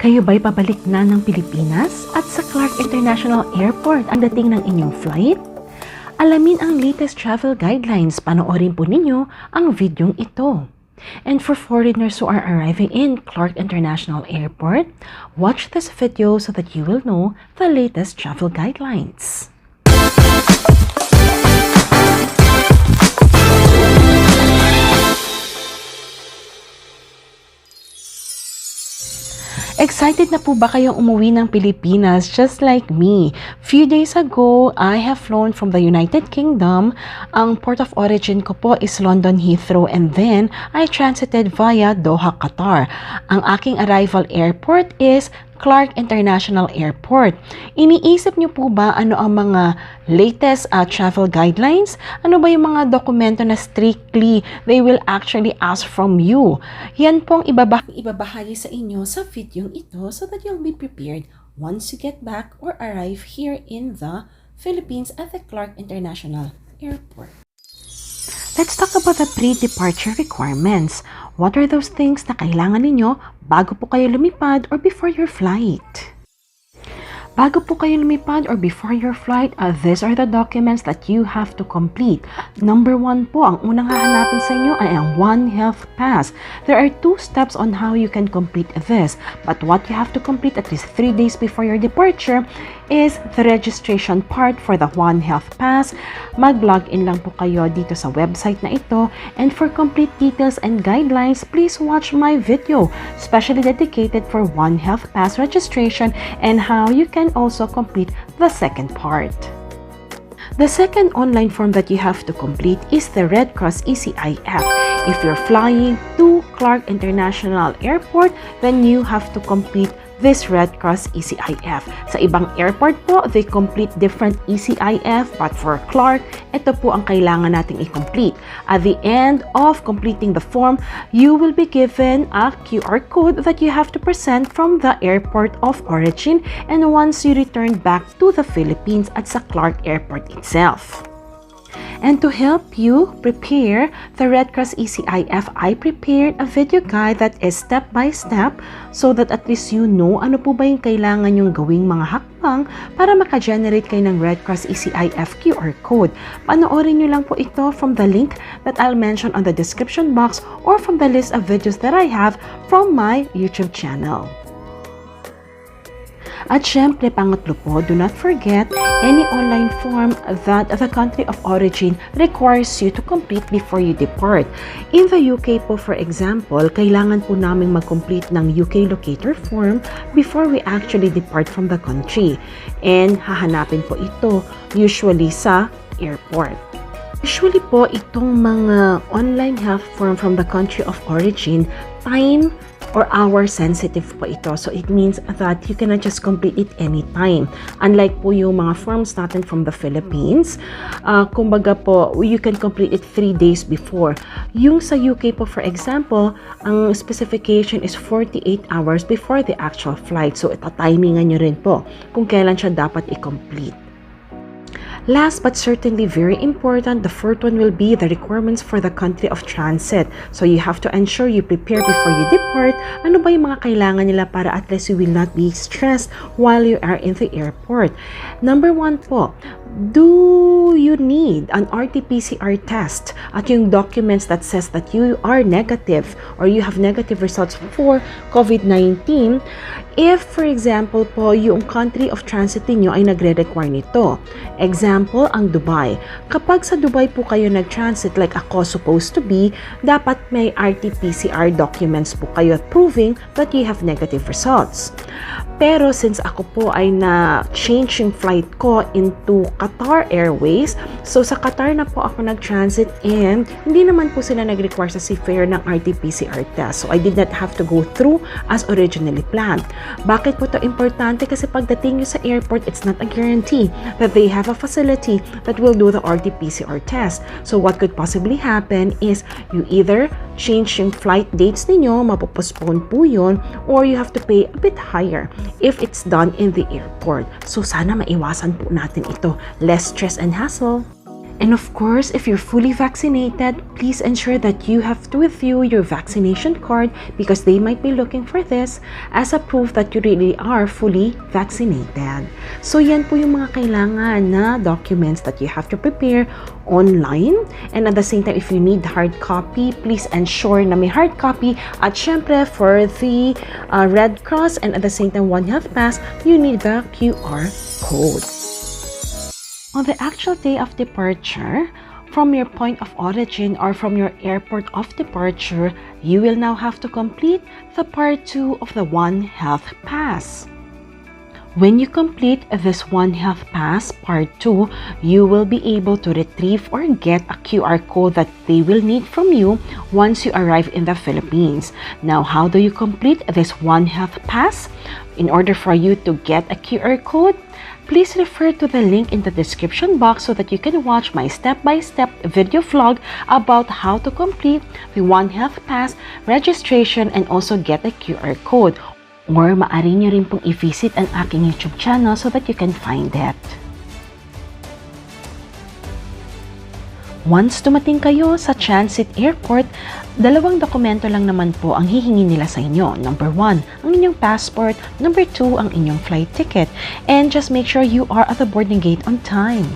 Kayo ba'y pabalik na ng Pilipinas at sa Clark International Airport ang dating ng inyong flight? Alamin ang latest travel guidelines, panoorin po ninyo ang videong ito. And for foreigners who are arriving in Clark International Airport, watch this video so that you will know the latest travel guidelines. Excited na po ba kayong umuwi ng Pilipinas just like me? Few days ago, I have flown from the United Kingdom. Ang port of origin ko po is London Heathrow and then I transited via Doha, Qatar. Ang aking arrival airport is Clark International Airport. Iniisip niyo po ba ano ang mga latest travel guidelines? Ano ba yung mga dokumento na strictly they will actually ask from you? Yan pong ibabahagi sa inyo sa video ito so that you'll be prepared once you get back or arrive here in the Philippines at the Clark International Airport. Let's talk about the pre-departure requirements. What are those things na kailangan ninyo bago po kayo lumipad or before your flight? Bago po kayo lumipad or before your flight, these are the documents that you have to complete. Number 1 po, ang unang hahanapin sa inyo ay ang One Health Pass. There are 2 steps on how you can complete this. But what you have to complete at least 3 days before your departure is the registration part for the One Health Pass. Mag-log in lang po kayo dito sa website na ito. And for complete details and guidelines, please watch my video, specially dedicated for One Health Pass registration and how you can also complete the second part. The second online form that you have to complete is the Red Cross ECIF. If you're flying to Clark International Airport, then you have to complete this Red Cross ECIF. Sa ibang airport po, they complete different ECIF, but for Clark, ito po ang kailangan nating i-complete. At the end of completing the form, you will be given a QR code that you have to present from the airport of origin and once you return back to the Philippines at sa Clark Airport itself. And to help you prepare the Red Cross ECIF, I prepared a video guide that is step-by-step so that at least you know ano po ba yung kailangan yung gawing mga hakbang para maka-generate kayo ng Red Cross ECIF QR code. Panoorin nyo lang po ito from the link that I'll mention on the description box or from the list of videos that I have from my YouTube channel. At syempre, pangatlo po, do not forget any online form that the country of origin requires you to complete before you depart. In the UK po, for example, kailangan po namin mag-complete ng UK locator form before we actually depart from the country. And hahanapin po ito usually sa airport. Usually po, itong mga online health form from the country of origin, time or hour sensitive po ito. So it means that you cannot just complete it anytime. Unlike po yung mga forms natin from the Philippines, kumbaga po, you can complete it 3 days before. Yung sa UK po, for example, ang specification is 48 hours before the actual flight. So itatimingan nyo rin po kung kailan siya dapat i-complete. Last but certainly very important, the fourth one will be the requirements for the country of transit. So you have to ensure you prepare before you depart. Ano ba yung mga kailangan nila para at least you will not be stressed while you are in the airport? Number 1 po, do you need an RT-PCR test at yung documents that says that you are negative or you have negative results for COVID-19? If, for example po, yung country of transit niyo ay nagre-require nito. Example, ang Dubai. Kapag sa Dubai po kayo nag-transit like ako supposed to be, dapat may RT-PCR documents po kayo proving that you have negative results. Pero since ako po ay na-change yung flight ko into Qatar Airways, so sa Qatar na po ako nag-transit and hindi naman po sila nag-require sa seafarer ng RT-PCR test. So I did not have to go through as originally planned. Bakit po ito importante? Kasi pagdating nyo sa airport, it's not a guarantee that they have a facility that will do the RT-PCR test. So what could possibly happen is you either change yung flight dates ninyo, mapopostpone po yun, or you have to pay a bit higher if it's done in the airport. So sana maiwasan po natin ito. Less stress and hassle. And of course, if you're fully vaccinated, please ensure that you have with you your vaccination card because they might be looking for this as a proof that you really are fully vaccinated. So yan po yung mga kailangan na documents that you have to prepare online. And at the same time, if you need hard copy, please ensure na may hard copy. At syempre, for the Red Cross and at the same time One Health Pass, you need the QR code. On the actual day of departure, from your point of origin or from your airport of departure, you will now have to complete the Part 2 of the One Health Pass. When you complete this One Health Pass Part 2, you will be able to retrieve or get a QR code that they will need from you once you arrive in the Philippines. Now, how do you complete this One Health Pass? In order for you to get a QR code, please refer to the link in the description box so that you can watch my step-by-step video vlog about how to complete the One Health Pass registration and also get a QR code. Or maaari nyo rin pong i-visit ang aking YouTube channel so that you can find it. Once dumating kayo sa transit airport, dalawang dokumento lang naman po ang hihingi nila sa inyo. Number 1, ang inyong passport. Number 2, ang inyong flight ticket. And just make sure you are at the boarding gate on time.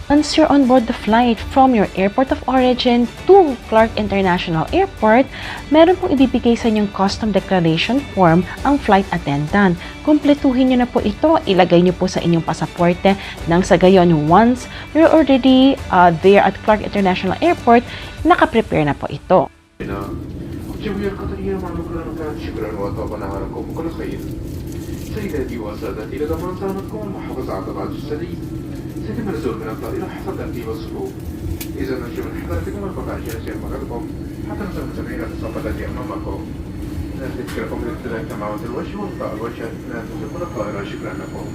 Once you're on board the flight from your airport of origin to Clark International Airport, meron pong ibibigay sa inyong custom declaration form ang flight attendant. Kompletuhin nyo na po ito, ilagay nyo po sa inyong pasaporte nang sa gayon once you're already there at Clark International Airport, nakaprepare na po ito. سيتم النزول من الطائرة حسب ترتيب الصفوف. إذا نرجو من حضرتكم البقاء جالسين مكانكم حتى نصل مستمعين في الصف الذي أمامكم. نذكركم بابتداء تماما الوجه وإلقاء الوجه أثناء نزول الطائرة. شكرا لكم.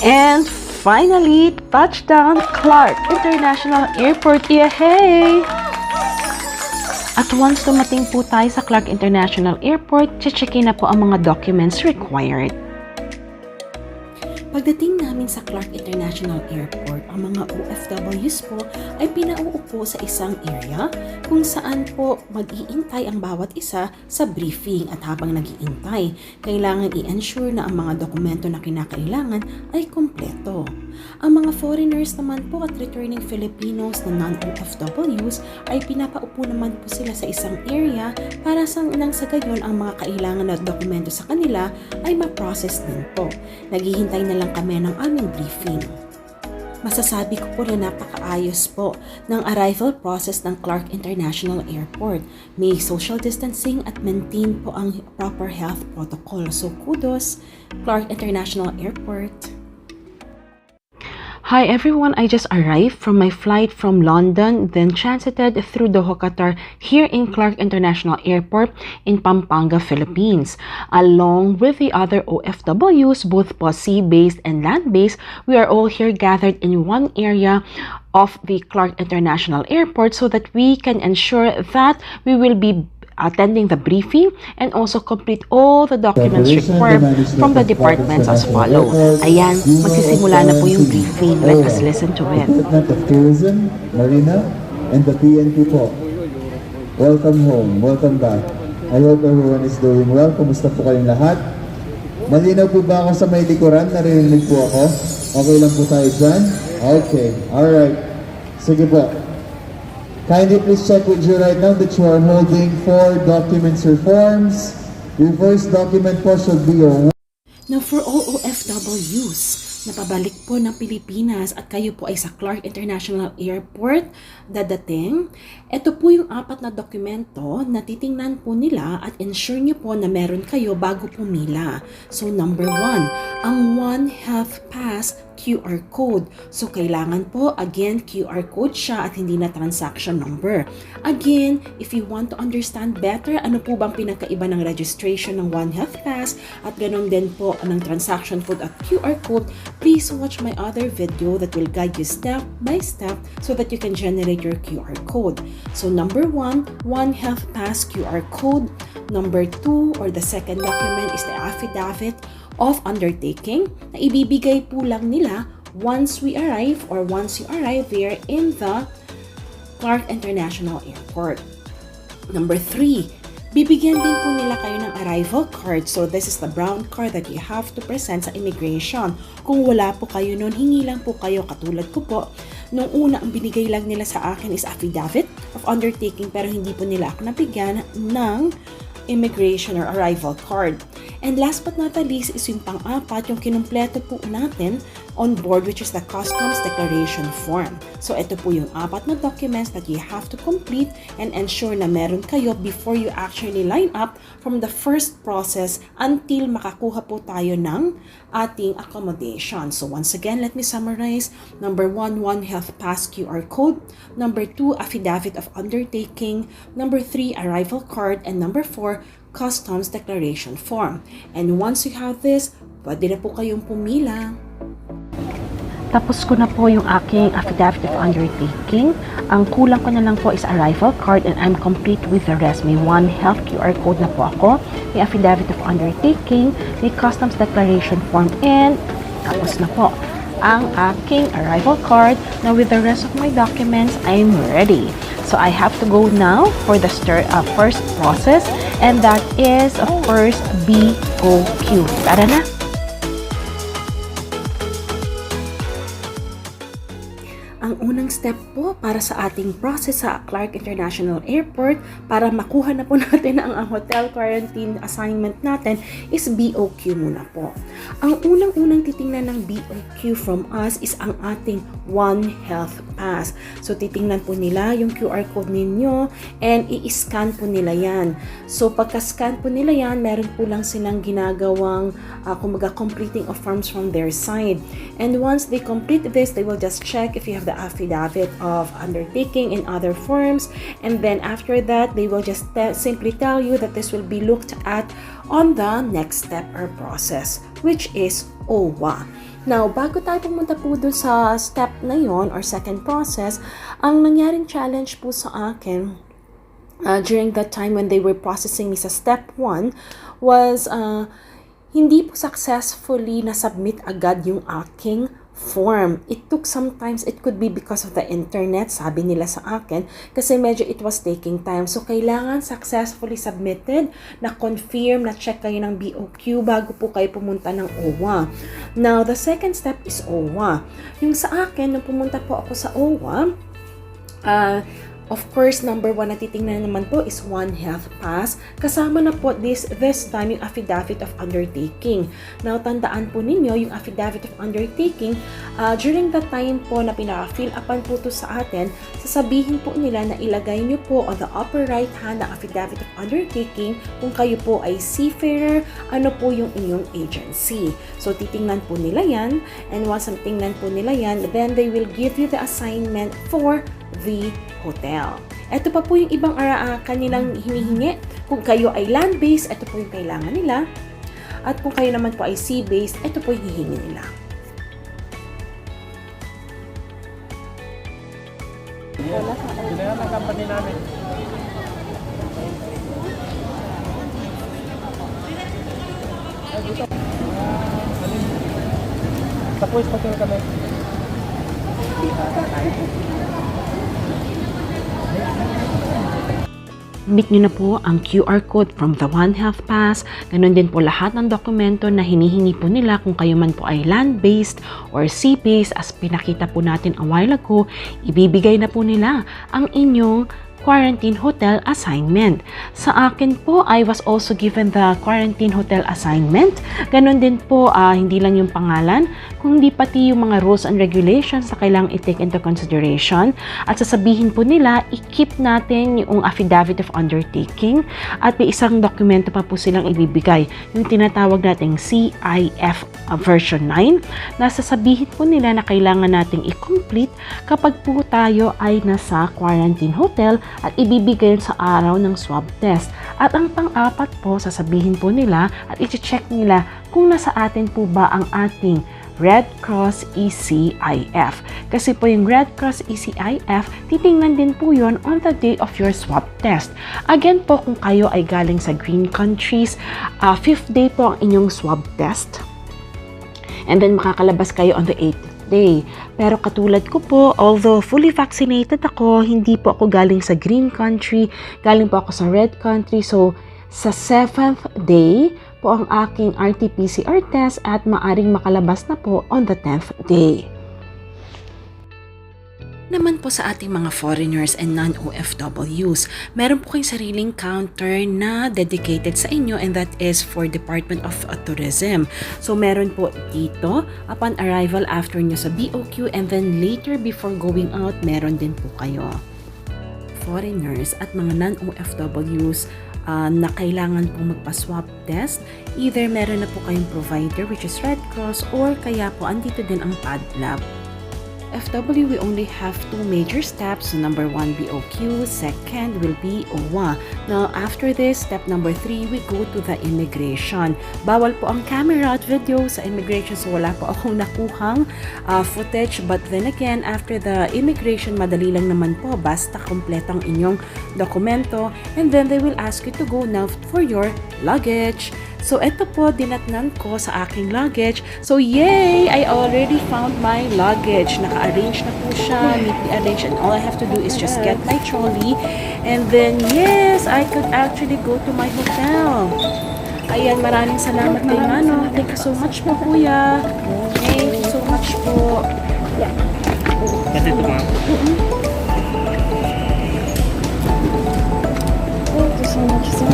And finally, touchdown Clark International Airport. Yay! At once dumating po tayo sa Clark International Airport, checkin na po ang mga documents required. Pagdating namin sa Clark International Airport, ang mga OFWs po ay pinauupo sa isang area kung saan po mag-iintay ang bawat isa sa briefing at habang nag-iintay, kailangan i-ensure na ang mga dokumento na kinakailangan ay kompleto. Ang mga foreigners naman po at returning Filipinos na non-OFWs ay pinapaupo naman po sila sa isang area para nang sa gayon ang mga kailangan na dokumento sa kanila ay ma-process din po. Naghihintay na lang kami ng aming briefing. Masasabi ko po na napakaayos po ng arrival process ng Clark International Airport. May social distancing at maintain po ang proper health protocol. So kudos, Clark International Airport. Hi everyone, I just arrived from my flight from London, then transited through Doha, Qatar, here in Clark International Airport in Pampanga, Philippines. Along with the other OFWs, both sea-based and land-based, we are all here gathered in one area of the Clark International Airport so that we can ensure that we will be attending the briefing and also complete all the documents required from the departments as follow. Ayan, magsisimula na po yung briefing. Let us listen to it. Department of Tourism, Marina, and the PNP po. Welcome home. Welcome back. I hope everyone is doing well. Kumusta po kayong lahat? Malinaw po ba ako sa may likuran? Narinig po ako? Okay lang po tayo dyan? Okay. Alright. Sige po. Kindly please check with you right now that you are holding 4 documents or forms. Your first document po should be your... Now for all OFWs na pabalik po ng Pilipinas at kayo po ay sa Clark International Airport dadating, ito po yung 4 na dokumento na titingnan po nila at ensure nyo po na meron kayo bago pumila. So number 1, ang One Health Pass QR code. So, kailangan po, again, QR code siya at hindi na transaction number. Again, if you want to understand better, ano po bang pinakaiba ng registration ng One Health Pass at ganun din po ng transaction code at QR code, please watch my other video that will guide you step by step so that you can generate your QR code. So, number 1, One Health Pass QR code. Number 2, or the second document is the affidavit of undertaking na ibibigay po lang nila once we arrive or once you arrive there in the Clark International Airport. Number 3, bibigyan din po nila kayo ng arrival card. So this is the brown card that you have to present sa immigration. Kung wala po kayo nun, hingi lang po kayo katulad ko po. Nung una, ang binigay lang nila sa akin is affidavit of undertaking pero hindi po nila ako nabigyan ng immigration or arrival card. And last but not the least is yung pang-apat, yung kinumpleto po natin on board, which is the customs declaration form. So ito po yung 4 na documents that you have to complete and ensure na meron kayo before you actually line up from the first process until makakuha po tayo ng ating accommodation. So once again, let me summarize. Number 1, One Health Pass QR code. Number 2, affidavit of undertaking. Number 3, arrival card. And number 4, customs declaration form. And once you have this, pwede na po kayong pumila. Tapos ko na po yung aking affidavit of undertaking. Ang kulang ko na lang po is arrival card and I'm complete with the rest. May One Health QR code na po ako, may affidavit of undertaking, may customs declaration form, and tapos na po ang aking arrival card. Now with the rest of my documents, I'm ready. So I have to go now for the first process, and that is of course BOQ. Tara na! Ang unang step po para sa ating process sa Clark International Airport para makuha na po natin ang hotel quarantine assignment natin is BOQ muna po. Ang unang-unang titingnan ng BOQ from us is ang ating One Health Pass. So titingnan po nila yung QR code ninyo and i-scan po nila yan. So pagka-scan po nila yan, meron po lang silang ginagawang kumbaga completing of forms from their side. And once they complete this, they will just check if you have the affidavit of undertaking in other forms, and then after that they will just simply tell you that this will be looked at on the next step or process, which is OWA. Now, bago tayo pumunta po doon sa step na yon or second process, ang nangyaring challenge po sa akin during that time when they were processing me sa step 1 was hindi po successfully na-submit agad yung aking form. It took sometimes, it could be because of the internet, sabi nila sa akin, kasi medyo it was taking time. So, kailangan successfully submitted, na-confirm, na-check kayo ng BOQ bago po kayo pumunta ng OWA. Now, the second step is OWA. Yung sa akin, nung pumunta po ako sa OWA, of course, number 1 na titingnan naman po is One Health Pass. Kasama na po this time yung affidavit of undertaking. Now, tandaan po ninyo yung affidavit of undertaking, during the time po na pinaka-fill upan po to sa atin, sasabihin po nila na ilagay nyo po on the upper right hand na affidavit of undertaking kung kayo po ay seafarer, ano po yung inyong agency. So, titingnan po nila yan, and once tingnan po nila yan, then they will give you the assignment for the hotel. Ito pa po yung ibang kanilang hinihingi. Kung kayo ay land-based, ito po yung kailangan nila. At kung kayo naman po ay sea-based, ito po yung hihingi nila. Kailangan ang company namin. Tapos hotel kami. Submit nyo na po ang QR code from the One Health Pass. Ganon din po lahat ng dokumento na hinihingi po nila kung kayo man po ay land-based or sea-based. As pinakita po natin a while ago, ibibigay na po nila ang inyong quarantine hotel assignment. Sa akin po, I was also given the quarantine hotel assignment. Ganon din po, hindi lang yung pangalan, kundi pati yung mga rules and regulations na kailangang i-take into consideration. At sasabihin po nila, i-keep natin yung affidavit of undertaking at may isang dokumento pa po silang ibibigay, yung tinatawag nating CIF version 9, na sasabihin po nila na kailangan nating i-complete kapag po tayo ay nasa quarantine hotel at ibibigay sa araw ng swab test. At ang pang-apat po, sasabihin po nila at i-check nila kung nasa atin po ba ang ating Red Cross ECIF. Kasi po yung Red Cross ECIF, titingnan din po yon on the day of your swab test. Again po, kung kayo ay galing sa green countries, 5th day po ang inyong swab test. And then makakalabas kayo on the 8th day. Pero katulad ko po, although fully vaccinated ako, hindi po ako galing sa green country, galing po ako sa red country. So, sa 7th day po ang aking RT-PCR test at maaring makalabas na po on the 10th day. Naman po sa ating mga foreigners and non-OFWs, meron po kayong sariling counter na dedicated sa inyo, and that is for Department of Tourism. So meron po dito upon arrival after nyo sa BOQ, and then later before going out, meron din po kayo. Foreigners at mga non-OFWs na kailangan po magpa-swab test, either meron na po kayong provider which is Red Cross, or kaya po andito din ang pad lab. FW, we only have 2 major steps. So number 1, BOQ. Second will be OWA. Now, after this, step number 3, we go to the immigration. Bawal po ang camera at video sa immigration, so wala po akong nakuhang footage. But then again, after the immigration, madali lang naman po. Basta kompleto ang inyong dokumento. And then they will ask you to go now for your luggage. So, ito po, dinatnan ko sa aking luggage. So, yay! I already found my luggage. Naka-arrange na po siya, neatly arranged. And all I have to do is just get my trolley. And then, yes, I could actually go to my hotel. Ayan, maraming salamat kay Mano. Thank you so much po, Kuya. Thank you so much po. Kasi ito mga. Thank you so much, sir.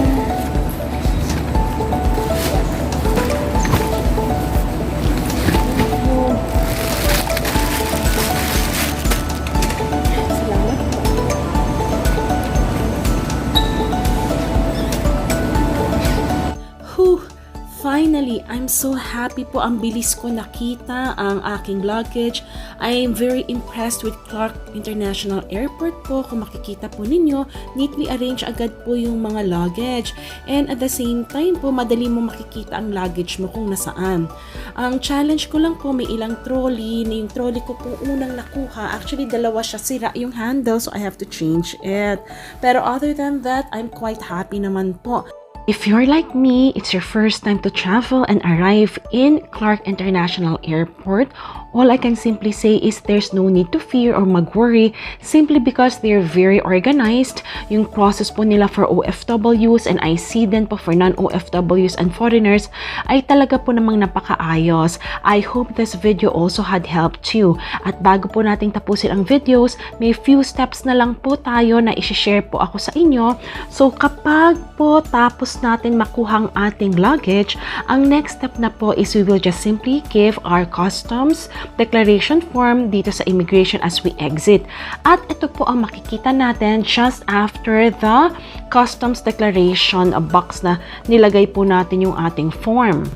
Finally, I'm so happy po. Ang bilis ko nakita ang aking luggage. I am very impressed with Clark International Airport po. Kung makikita po ninyo, neatly arrange agad po yung mga luggage. And at the same time po, madali mo makikita ang luggage mo kung nasaan. Ang challenge ko lang po, may ilang trolley. Yung trolley ko po unang nakuha. Actually, dalawa siya, sira yung handle, so I have to change it. Pero other than that, I'm quite happy naman po. If you're like me, it's your first time to travel and arrive in Clark International Airport, all I can simply say is there's no need to fear or mag-worry simply because they're very organized. Yung process po nila for OFWs and I see din po for non-OFWs and foreigners ay talaga po namang napakaayos. I hope this video also had helped you. At bago po nating tapusin ang videos, may few steps na lang po tayo na i-share po ako sa inyo. So kapag po tapos natin makuhang ating luggage, ang next step na po is we will just simply give our customs declaration form dito sa immigration as we exit. At ito po ang makikita natin just after the customs declaration box na nilagay po natin yung ating form.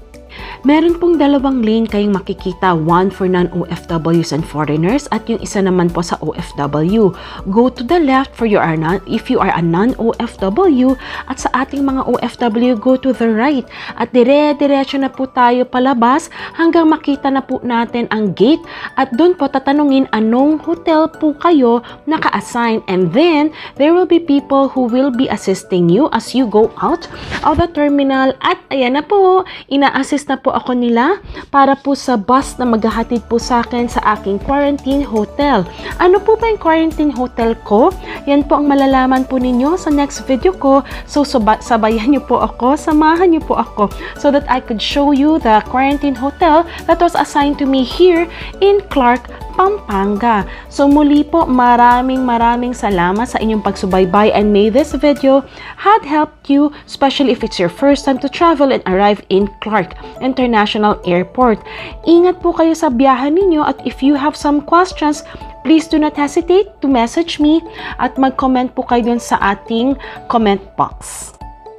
Meron pong dalawang lane kayong makikita, one for non-OFWs and foreigners at yung isa naman po sa OFW. Go to the left for if you are a non-OFW at sa ating mga OFW, go to the right. At dire-diretso na po tayo palabas hanggang makita na po natin ang gate at doon po tatanungin anong hotel po kayo naka-assign, and then there will be people who will be assisting you as you go out of the terminal. At ayan na po, ina-assist na po ako nila para po sa bus na maghahatid po sa akin sa aking quarantine hotel. Ano po ba yung quarantine hotel ko? Yan po ang malalaman po ninyo sa next video ko. So sabayan niyo po ako, samahan niyo po ako so that I could show you the quarantine hotel that was assigned to me here in Clark, Pampanga. So muli po, maraming salamat sa inyong pagsubaybay, and may this video had helped you, especially if it's your first time to travel and arrive in Clark International Airport. Ingat po kayo sa biyahe ninyo, at if you have some questions, please do not hesitate to message me at mag-comment po kayo dun sa ating comment box.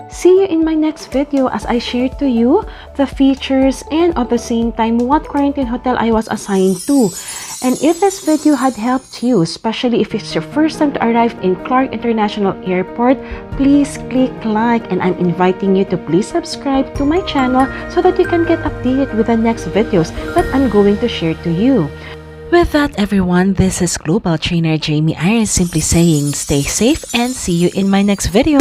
See you in my next video as I share to you the features and at the same time what quarantine hotel I was assigned to. And if this video had helped you, especially if it's your first time to arrive in Clark International Airport, please click like, and I'm inviting you to please subscribe to my channel so that you can get updated with the next videos that I'm going to share to you. With that, everyone, this is Global Trainer Jamey Iris simply saying stay safe and see you in my next video.